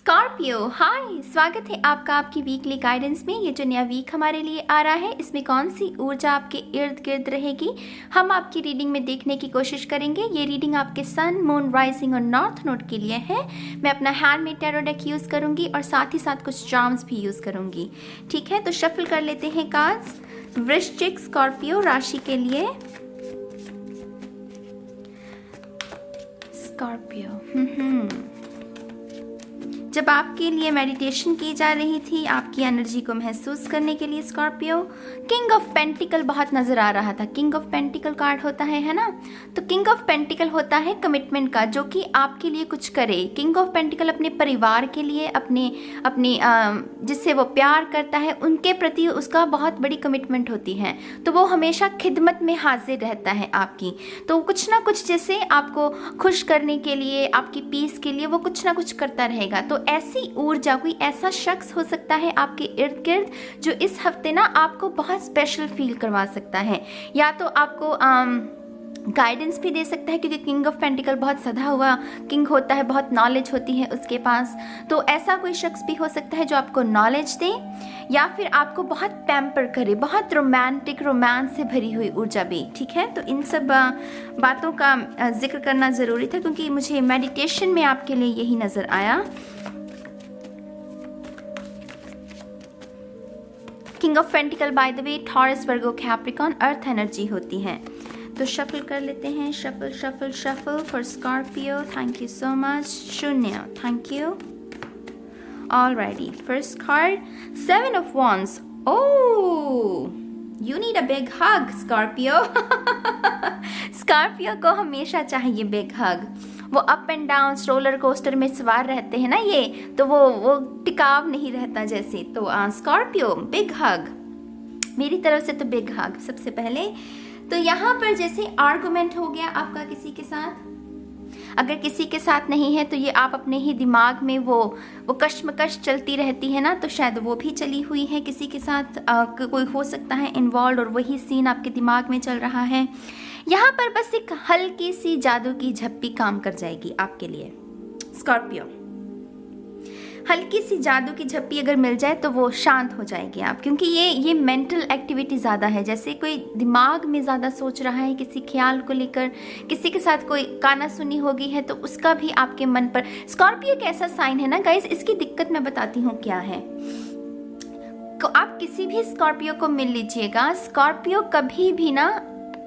Scorpio, हाय, स्वागत है आपका आपकी वीकली गाइडेंस में। ये जो नया वीक हमारे लिए आ रहा है, इसमें कौन सी ऊर्जा आपके इर्द गिर्द रहेगी, हम आपकी रीडिंग में देखने की कोशिश करेंगे। ये रीडिंग आपके सन, मून, राइजिंग और नॉर्थ नोड के लिए है। मैं अपना हैंडमेड टैरो डेक यूज़ करूंगी और साथ ही साथ कुछ चार्म्स भी यूज़ करूंगी। ठीक है, तो शफल कर लेते हैं कार्ड्स। वृश्चिक स्कॉर्पियो राशि के लिए स्कॉर्पियो, जब आपके लिए मेडिटेशन की जा रही थी, आपकी एनर्जी को महसूस करने के लिए स्कॉर्पियो, किंग ऑफ पेंटिकल बहुत नजर आ रहा था। किंग ऑफ पेंटिकल कार्ड होता है ना, तो किंग ऑफ पेंटिकल होता है कमिटमेंट का, जो कि आपके लिए कुछ करे। किंग ऑफ पेंटिकल अपने परिवार के लिए, अपने जिससे वो प्यार करता है उनके प्रति उसका बहुत बड़ी कमिटमेंट होती है, तो वो हमेशा खिदमत में हाजिर रहता है आपकी। तो कुछ ना कुछ जैसे आपको खुश करने के लिए, आपकी पीस के लिए वो कुछ ना कुछ करता रहेगा। तो ऐसी ऊर्जा, कोई ऐसा शख्स हो सकता है आपके इर्द गिर्द जो इस हफ्ते ना आपको बहुत स्पेशल फील करवा सकता है, या तो आपको गाइडेंस भी दे सकता है, क्योंकि किंग ऑफ पेंटिकल बहुत सधा हुआ किंग होता है, बहुत नॉलेज होती है उसके पास। तो ऐसा कोई शख्स भी हो सकता है जो आपको नॉलेज दे, या फिर आपको बहुत पैम्पर करे, बहुत रोमांटिक, रोमांस से भरी हुई ऊर्जा भी। ठीक है, तो इन सब बातों का जिक्र करना ज़रूरी था, क्योंकि मुझे मेडिटेशन में आपके लिए यही नज़र आया। King of pentacle by the way Taurus, Virgo, Capricorn, earth energy होती है। तो शफल कर लेते हैं, shuffle shuffle shuffle for Scorpio. Thank you so much. शून्य, thank you. Alrighty, first card, 7 of wands। Oh, you need a big hug Scorpio. Scorpio को हमेशा चाहिए बिग हग। वो up and down roller coaster में सवार रहते हैं ना ये, तो वो टिकाव नहीं रहता जैसे। तो स्कॉर्पियो, बिग हग मेरी तरफ से, तो बिग हग सबसे पहले। तो यहाँ पर जैसे आर्गुमेंट हो गया आपका किसी के साथ, अगर किसी के साथ नहीं है तो ये आप अपने ही दिमाग में वो कश्मकश चलती रहती है ना, तो शायद वो भी चली हुई है किसी के साथ। कोई हो सकता है इन्वॉल्व और वही सीन आपके दिमाग में चल रहा है। यहाँ पर बस एक हल्की सी जादू की झप्पी काम कर जाएगी आपके लिए स्कॉर्पियो। हल्की सी जादू की झप्पी अगर मिल जाए तो वो शांत हो जाएगी आप, क्योंकि ये मेंटल एक्टिविटी ज़्यादा है। जैसे कोई दिमाग में ज़्यादा सोच रहा है किसी ख्याल को लेकर, किसी के साथ कोई काना सुनी होगी है, तो उसका भी आपके मन पर। स्कॉर्पियो एक ऐसा साइन है ना गाइस, इसकी दिक्कत मैं बताती हूँ क्या है। तो आप किसी भी स्कॉर्पियो को मिल लीजिएगा, स्कॉर्पियो कभी भी ना,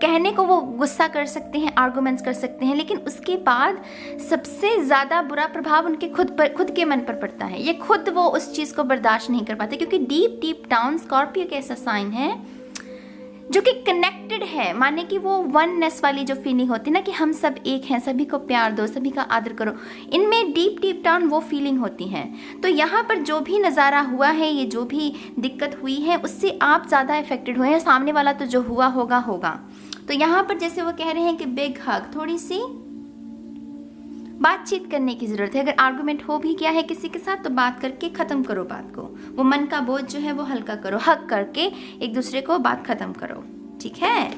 कहने को वो गुस्सा कर सकते हैं, आर्गुमेंट्स कर सकते हैं, लेकिन उसके बाद सबसे ज़्यादा बुरा प्रभाव उनके खुद के मन पर पड़ता है। ये खुद वो उस चीज़ को बर्दाश्त नहीं कर पाते, क्योंकि डीप डाउन स्कॉर्पियो एक ऐसा साइन है जो कि कनेक्टेड है, माने कि वो वननेस वाली जो फीलिंग होती है ना, कि हम सब एक हैं, सभी को प्यार दो, सभी का आदर करो, इनमें डीप डाउन वो फीलिंग होती है। तो यहाँ पर जो भी नज़ारा हुआ है, ये जो भी दिक्कत हुई है, उससे आप ज़्यादा इफेक्टेड हुए हैं, सामने वाला तो जो हुआ होगा। तो यहाँ पर जैसे वो कह रहे हैं कि बिग हग, थोड़ी सी बातचीत करने की ज़रूरत है। अगर आर्गुमेंट हो भी गया है किसी के साथ, तो बात करके ख़त्म करो बात को, वो मन का बोझ जो है वो हल्का करो, हग करके एक दूसरे को बात ख़त्म करो। ठीक है,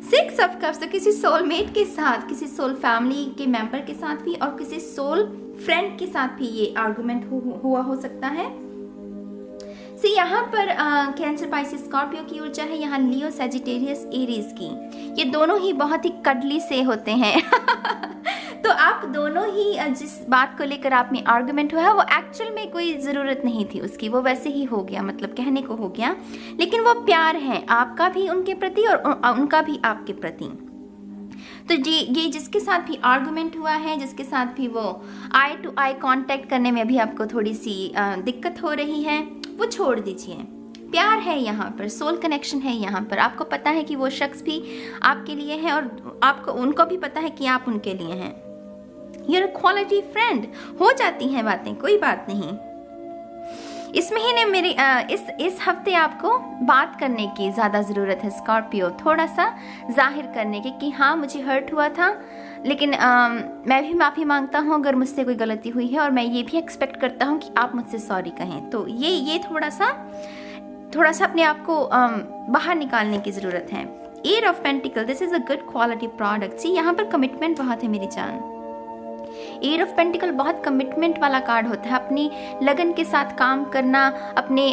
6 ऑफ कप्स, तो किसी सोलमेट के साथ, किसी सोल फैमिली के मेंबर के साथ भी, और किसी सोल फ्रेंड के साथ भी ये आर्गुमेंट हुआ हो सकता है। यहाँ पर कैंसर, पाइसेस, स्कॉर्पियो की ऊर्जा है। यहाँ लियो, सैजिटेरियस, एरीज की, ये दोनों ही बहुत ही कडली से होते हैं। तो आप दोनों ही जिस बात को लेकर आप में आर्गुमेंट हुआ है, वो एक्चुअल में कोई ज़रूरत नहीं थी उसकी, वो वैसे ही हो गया, मतलब कहने को हो गया, लेकिन वो प्यार है आपका भी उनके प्रति और उनका भी आपके प्रति। तो ये जिसके साथ भी आर्गुमेंट हुआ है, जिसके साथ भी वो आई टू आई कांटेक्ट करने में भी आपको थोड़ी सी दिक्कत हो रही है, वो छोड़ दीजिए। प्यार है यहाँ पर, सोल कनेक्शन है यहाँ पर। आपको पता है कि वो शख्स भी आपके लिए है, और आपको उनको भी पता है कि आप उनके लिए हैं। यूर क्वालिटी फ्रेंड, हो जाती हैं बातें, कोई बात नहीं। इस महीने मेरी इस हफ्ते आपको बात करने की ज़्यादा ज़रूरत है स्कॉर्पियो, थोड़ा सा जाहिर करने की कि हाँ मुझे हर्ट हुआ था, लेकिन मैं भी माफ़ी मांगता हूँ अगर मुझसे कोई गलती हुई है, और मैं ये भी एक्सपेक्ट करता हूँ कि आप मुझसे सॉरी कहें। तो ये थोड़ा सा अपने आप को बाहर निकालने की ज़रूरत है। 8 of pentacle, this is a good quality product. See यहाँ पर कमिटमेंट बहुत है मेरी जान। एट ऑफ पेंटिकल बहुत कमिटमेंट वाला कार्ड होता है, अपनी लगन के साथ काम करना, अपने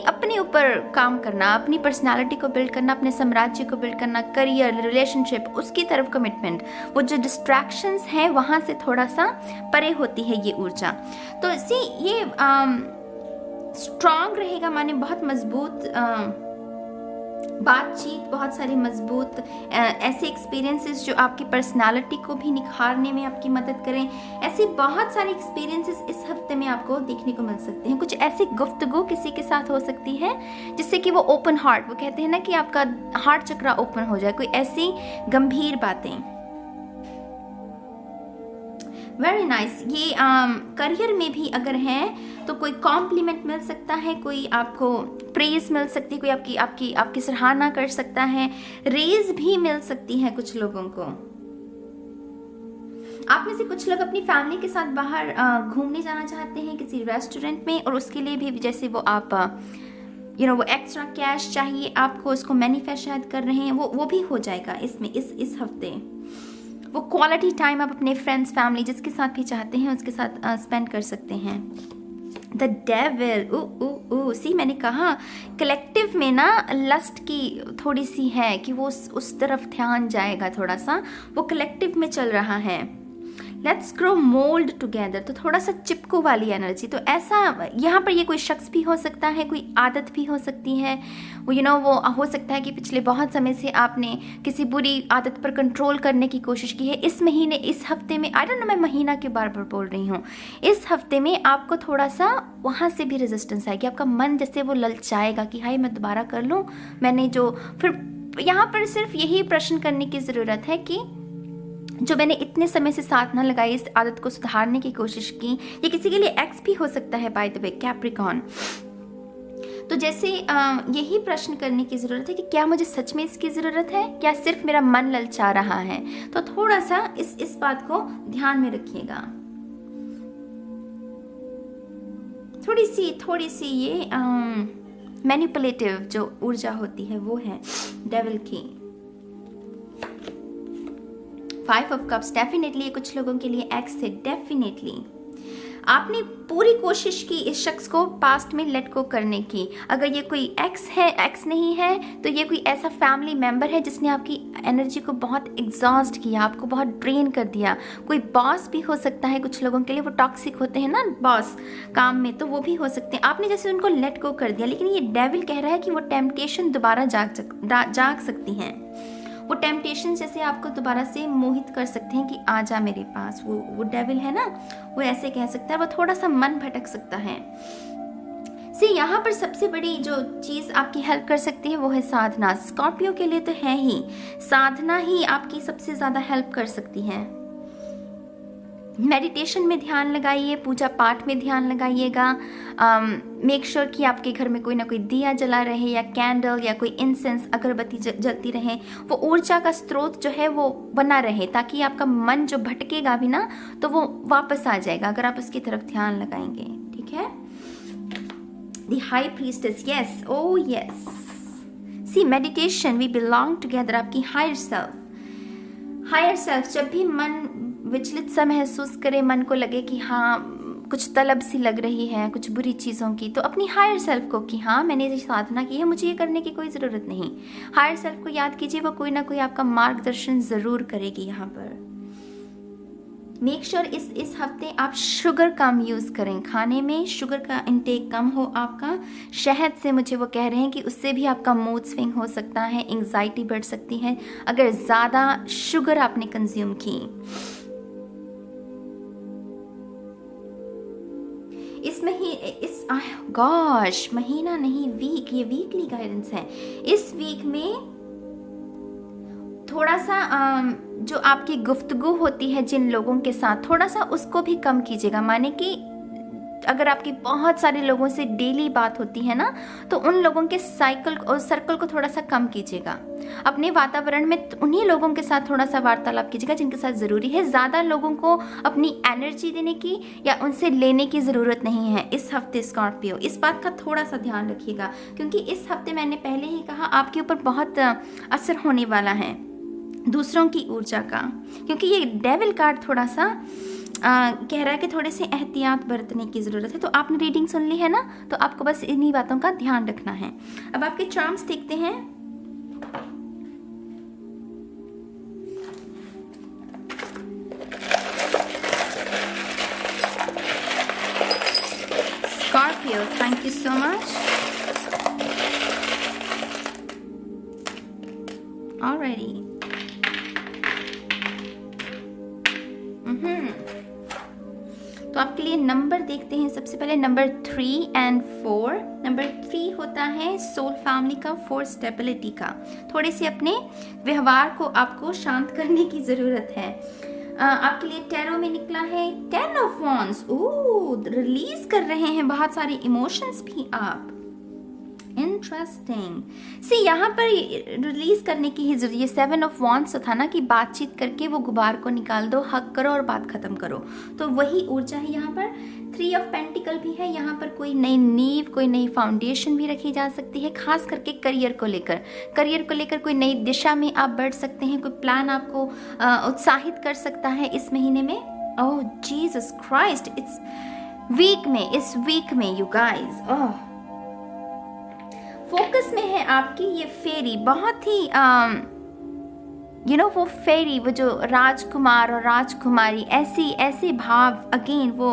अपने ऊपर काम करना, अपनी पर्सनालिटी को बिल्ड करना, अपने साम्राज्य को बिल्ड करना, करियर, रिलेशनशिप, उसकी तरफ कमिटमेंट। वो जो डिस्ट्रैक्शंस हैं वहाँ से थोड़ा सा परे होती है ये ऊर्जा। तो ये स्ट्रॉन्ग रहेगा, माने बहुत मजबूत बातचीत, बहुत सारी मजबूत ऐसे एक्सपीरियंसेस जो आपकी पर्सनालिटी को भी निखारने में आपकी मदद करें। ऐसे बहुत सारे एक्सपीरियंसेस इस हफ्ते में आपको देखने को मिल सकते हैं। कुछ ऐसी गुफ्तगू किसी के साथ हो सकती है जिससे कि वो ओपन हार्ट, वो कहते हैं ना कि आपका हार्ट चक्रा ओपन हो जाए, कोई ऐसी गंभीर बातें। Very nice. ये करियर में भी अगर है तो कोई कॉम्प्लीमेंट मिल सकता है, कोई आपको प्रेज मिल सकती है, कोई आपकी सराहना कर सकता है, रेज भी मिल सकती है कुछ लोगों को। आप में से कुछ लोग अपनी फैमिली के साथ बाहर घूमने जाना चाहते हैं किसी रेस्टोरेंट में, और उसके लिए भी जैसे वो आप वो एक्स्ट्रा कैश चाहिए आपको, उसको मैनिफेस्ट शायद कर रहे हैं, वो भी हो जाएगा इसमें इस हफ्ते। वो क्वालिटी टाइम आप अपने फ्रेंड्स, फैमिली, जिसके साथ भी चाहते हैं उसके साथ स्पेंड कर सकते हैं। द डेविल, सी मैंने कहा कलेक्टिव में ना लस्ट की थोड़ी सी है कि वो उस तरफ ध्यान जाएगा, थोड़ा सा वो कलेक्टिव में चल रहा है। लेट्स ग्रो मोल्ड टुगेदर, तो थोड़ा सा चिपकू वाली एनर्जी। तो ऐसा यहाँ पर ये कोई शख्स भी हो सकता है, कोई आदत भी हो सकती है, वो हो सकता है कि पिछले बहुत समय से आपने किसी बुरी आदत पर कंट्रोल करने की कोशिश की है। इस महीने, इस हफ्ते में, आई डोंट नो मैं महीना के बार बार बोल रही हूँ, इस हफ्ते में आपको थोड़ा सा वहाँ से भी रेजिस्टेंस आएगी। आपका मन जैसे वो ललचाएगा कि हाय मैं दोबारा कर लूँ, मैंने जो फिर यहाँ पर सिर्फ यही प्रश्न करने की ज़रूरत है कि जो मैंने इतने समय से साथ न लगाई, इस आदत को सुधारने की कोशिश की। ये किसी के लिए एक्स भी हो सकता है बाय द वे, कैप्रिकॉर्न। तो जैसे यही प्रश्न करने की ज़रूरत है कि क्या मुझे सच में इसकी ज़रूरत है, क्या सिर्फ मेरा मन ललचा रहा है। तो थोड़ा सा इस बात को ध्यान में रखिएगा। थोड़ी सी ये मैनिपुलेटिव जो ऊर्जा होती है वो है डेविल की। 5 ऑफ कप्स, डेफिनेटली कुछ लोगों के लिए एक्स है। डेफिनेटली आपने पूरी कोशिश की इस शख्स को पास्ट में लेट गो करने की। अगर ये कोई एक्स नहीं है तो ये कोई ऐसा फैमिली मेंबर है जिसने आपकी एनर्जी को बहुत एग्जॉस्ट किया, आपको बहुत ड्रेन कर दिया। कोई बॉस भी हो सकता है कुछ लोगों के लिए, वो टॉक्सिक होते हैं ना बॉस काम में, तो वो भी हो सकते हैं। आपने जैसे उनको लेट गो कर दिया, लेकिन ये डेविल कह रहा है कि वो टेम्पटेशन दोबारा जाग सकती हैं। वो टेम्पटेशन जैसे आपको दोबारा से मोहित कर सकते हैं कि आ जा मेरे पास। वो डेविल है ना, वो ऐसे कह सकता है। वो थोड़ा सा मन भटक सकता है। यहाँ पर सबसे बड़ी जो चीज़ आपकी हेल्प कर सकती है वो है साधना। स्कॉर्पियो के लिए तो है ही, साधना ही आपकी सबसे ज़्यादा हेल्प कर सकती है। मेडिटेशन में ध्यान लगाइए, पूजा पाठ में ध्यान लगाइएगा। मेक श्योर कि आपके घर में कोई ना कोई दिया जला रहे, या कैंडल, या कोई इंसेंस, अगरबत्ती जलती रहे। वो ऊर्जा का स्रोत जो है वो बना रहे, ताकि आपका मन जो भटकेगा भी ना तो वो वापस आ जाएगा अगर आप उसकी तरफ ध्यान लगाएंगे। ठीक है। The high priestess, yes, oh yes. See meditation, we belong together. आपकी हायर सेल्फ जब भी मन विचलित सा महसूस करे, मन को लगे कि हाँ कुछ तलब सी लग रही है कुछ बुरी चीज़ों की, तो अपनी हायर सेल्फ को कि हाँ मैंने ये साधना की है, मुझे ये करने की कोई ज़रूरत नहीं। हायर सेल्फ को याद कीजिए, वो कोई ना कोई आपका मार्गदर्शन ज़रूर करेगी। यहाँ पर मेक श्योर इस हफ्ते आप शुगर कम यूज़ करें, खाने में शुगर का इंटेक कम हो आपका। शहद से मुझे वो कह रहे हैं कि उससे भी आपका मूड स्विंग हो सकता है, एंग्जाइटी बढ़ सकती है अगर ज़्यादा शुगर आपने कंज्यूम की। महीना नहीं, वीक, ये वीकली गाइडेंस है। इस वीक में थोड़ा सा जो आपकी गुफ्तगू होती है जिन लोगों के साथ, थोड़ा सा उसको भी कम कीजिएगा। माने कि अगर आपकी बहुत सारे लोगों से डेली बात होती है ना, तो उन लोगों के साइकिल और सर्कल को थोड़ा सा कम कीजिएगा। अपने वातावरण में उन्हीं लोगों के साथ थोड़ा सा वार्तालाप कीजिएगा जिनके साथ ज़रूरी है। ज़्यादा लोगों को अपनी एनर्जी देने की या उनसे लेने की ज़रूरत नहीं है इस हफ्ते स्कॉर्पियो। इस बात का थोड़ा सा ध्यान रखिएगा, क्योंकि इस हफ्ते मैंने पहले ही कहा आपके ऊपर बहुत असर होने वाला है दूसरों की ऊर्जा का, क्योंकि ये डेविल कार्ड थोड़ा सा कह रहा है कि थोड़े से एहतियात बरतने की ज़रूरत है। तो आपने रीडिंग सुन ली है ना, तो आपको बस इन्हीं बातों का ध्यान रखना है। अब आपके चार्म्स देखते हैं। Scorpio, thank you so much. Alrighty, तो आपके लिए नंबर देखते हैं। सबसे पहले नंबर 3 और 4। नंबर 3 होता है सोल फैमिली का, 4 स्टेबिलिटी का। थोड़े से अपने व्यवहार को आपको शांत करने की ज़रूरत है। आपके लिए टैरो में निकला है 10 ऑफ वॉन्ड्स। रिलीज कर रहे हैं बहुत सारे इमोशंस भी आप। इंटरेस्टिंग। सी यहाँ पर रिलीज करने की ही जरूरत। ये 7 ऑफ वॉन्ड्स था ना कि बातचीत करके वो गुबार को निकाल दो, हक करो और बात खत्म करो। तो वही ऊर्जा है यहाँ पर। 3 ऑफ पेंटिकल भी है यहाँ पर। कोई नई नींव, कोई नई फाउंडेशन भी रखी जा सकती है, खास करके करियर को लेकर। करियर को लेकर कोई नई दिशा में आप बढ़ सकते हैं। कोई प्लान आपको उत्साहित कर सकता है इस महीने में। ओह जीसस क्राइस्ट, इस वीक में यू गाइस, फोकस में है आपकी ये फेरी। बहुत ही वो फेरी, वो जो राजकुमार और राजकुमारी, ऐसी भाव अगेन, वो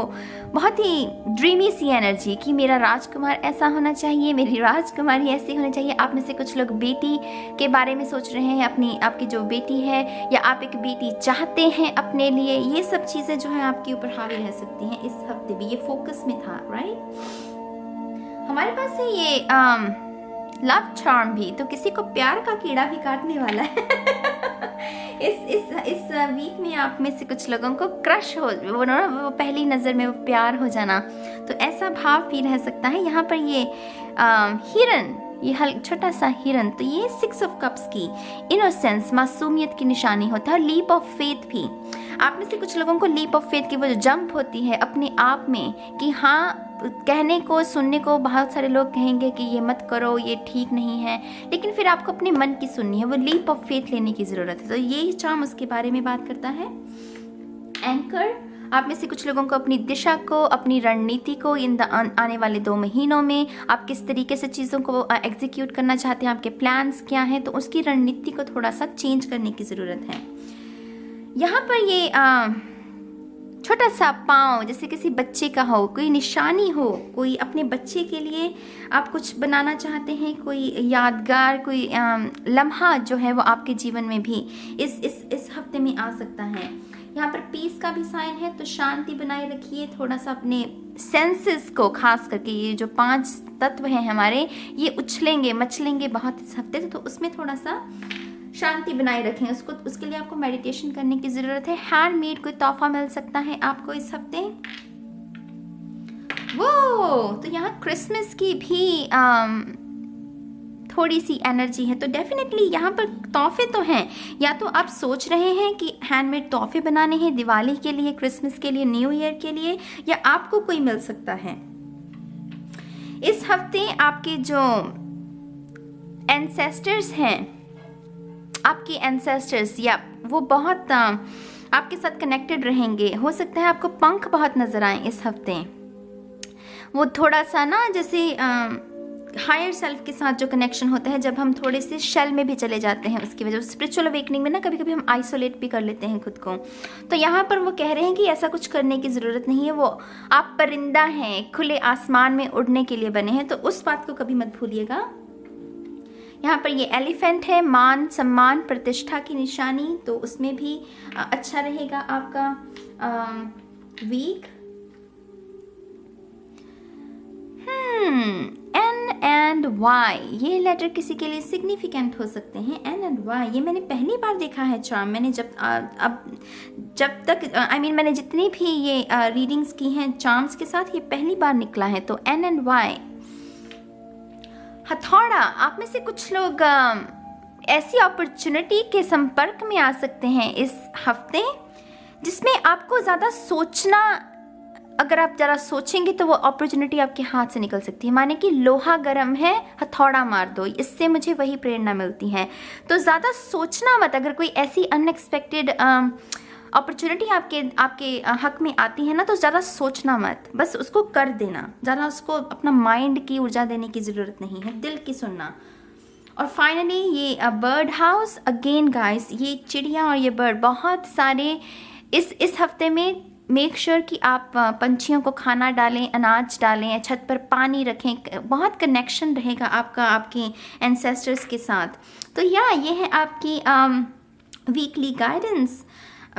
बहुत ही ड्रीमी सी एनर्जी कि मेरा राजकुमार ऐसा होना चाहिए, मेरी राजकुमारी ऐसी होनी चाहिए। आप में से कुछ लोग बेटी के बारे में सोच रहे हैं, आपकी जो बेटी है, या आप एक बेटी चाहते हैं अपने लिए। ये सब चीज़ें जो है आपके ऊपर हावी रह सकती हैं इस हफ्ते भी। ये फोकस में था, राइट। हमारे पास है ये लव चार्म भी, तो किसी को प्यार का कीड़ा भी काटने वाला है। इस वीक में आप में से कुछ लोगों को क्रश हो, वो पहली नज़र में वो प्यार हो जाना, तो ऐसा भाव भी रह सकता है। यहाँ पर ये हिरन, ये छोटा सा हिरन, तो ये 6 ऑफ कप्स की इनोसेंस, मासूमियत की निशानी होता है। लीप ऑफ फेथ भी आप में से कुछ लोगों को, लीप ऑफ फेथ की वो जो जंप होती है अपने आप में कि हाँ, कहने को सुनने को बहुत सारे लोग कहेंगे कि ये मत करो, ये ठीक नहीं है, लेकिन फिर आपको अपने मन की सुननी है। वो लीप ऑफ फेथ लेने की ज़रूरत है। तो ये चार्म उसके बारे में बात करता है। एंकर, आप में से कुछ लोगों को अपनी दिशा को, अपनी रणनीति को आने वाले 2 महीनों में आप किस तरीके से चीज़ों को एग्जीक्यूट करना चाहते हैं, आपके प्लान्स क्या हैं, तो उसकी रणनीति को थोड़ा सा चेंज करने की ज़रूरत है। यहाँ पर ये छोटा सा पाँव, जैसे किसी बच्चे का हो, कोई निशानी हो, कोई अपने बच्चे के लिए आप कुछ बनाना चाहते हैं, कोई यादगार, कोई लम्हा जो है वो आपके जीवन में भी इस हफ्ते में आ सकता है। यहाँ पर पीस का भी साइन है, तो शांति बनाए रखिए। थोड़ा सा अपने सेंसेस को, खास करके ये जो 5 तत्व हैं हमारे, ये उछलेंगे मचलेंगे बहुत इस हफ्ते, तो उसमें थोड़ा सा शांति बनाए रखें उसके लिए आपको मेडिटेशन करने की ज़रूरत है। हैंडमेड कोई तोहफा मिल सकता है आपको इस हफ्ते। वो तो यहाँ क्रिसमस की भी थोड़ी सी एनर्जी है, तो डेफिनेटली यहाँ पर तोहफे तो हैं। या तो आप सोच रहे हैं कि हैंडमेड तोहफे बनाने हैं दिवाली के लिए, क्रिसमस के लिए, न्यू ईयर के लिए, या आपको कोई मिल सकता है। इस हफ्ते आपके जो एंसेस्टर्स हैं, आपके एंसेस्टर्स, या वो बहुत आपके साथ कनेक्टेड रहेंगे। हो सकता है आपको पंख बहुत नज़र आए इस हफ्ते। वो थोड़ा सा ना, जैसे हायर सेल्फ के साथ जो कनेक्शन होता है, जब हम थोड़े से शेल में भी चले जाते हैं, उसकी वजह से स्पिरिचुअल अवेकनिंग में ना कभी कभी हम आइसोलेट भी कर लेते हैं खुद को। तो यहाँ पर वो कह रहे हैं कि ऐसा कुछ करने की ज़रूरत नहीं है। वो आप परिंदा हैं, खुले आसमान में उड़ने के लिए बने हैं, तो उस बात को कभी मत भूलिएगा। यहाँ पर ये एलिफेंट है, मान सम्मान प्रतिष्ठा की निशानी, तो उसमें भी अच्छा रहेगा आपका वीक। N and Y, ये लेटर किसी के लिए सिग्निफिकेंट हो सकते हैं। N and Y, ये मैंने पहली बार देखा है चार्म। मैंने जब तक मैंने जितनी भी ये रीडिंग्स की हैं चार्म्स के साथ, ये पहली बार निकला है। तो N and Y, हथौड़ा, आप में से कुछ लोग ऐसी अपॉर्चुनिटी के संपर्क में आ सकते हैं इस हफ्ते जिसमें आपको ज़्यादा सोचना, अगर आप ज़रा सोचेंगे तो वो अपॉर्चुनिटी आपके हाथ से निकल सकती है। माने कि लोहा गर्म है, हथौड़ा मार दो, इससे मुझे वही प्रेरणा मिलती है। तो ज़्यादा सोचना मत। अगर कोई ऐसी अनएक्सपेक्टेड अपॉर्चुनिटी आपके आपके हक में आती है ना, तो ज़्यादा सोचना मत, बस उसको कर देना, ज़्यादा उसको अपना माइंड की ऊर्जा देने की ज़रूरत नहीं है, दिल की सुनना। और फाइनली ये बर्ड हाउस अगेन गाइस, ये चिड़िया और ये बर्ड बहुत सारे इस हफ्ते में मेक श्योर कि आप पंछियों को खाना डालें, अनाज डालें, छत पर पानी रखें, बहुत कनेक्शन रहेगा आपका आपके एंसेस्टर्स के साथ। तो ये है आपकी वीकली गाइडेंस।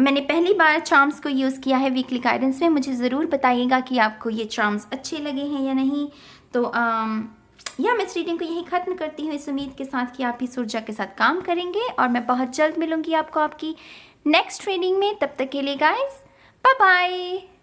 मैंने पहली बार चार्म्स को यूज़ किया है वीकली गाइडेंस में, मुझे ज़रूर बताइएगा कि आपको ये चार्म्स अच्छे लगे हैं या नहीं। तो मैं इस रीडिंग को यही ख़त्म करती हूँ इस उम्मीद के साथ कि आप इस ऊर्जा के साथ काम करेंगे, और मैं बहुत जल्द मिलूँगी आपको आपकी नेक्स्ट रीडिंग में। तब तक के लिए गाइस, बाय बाय।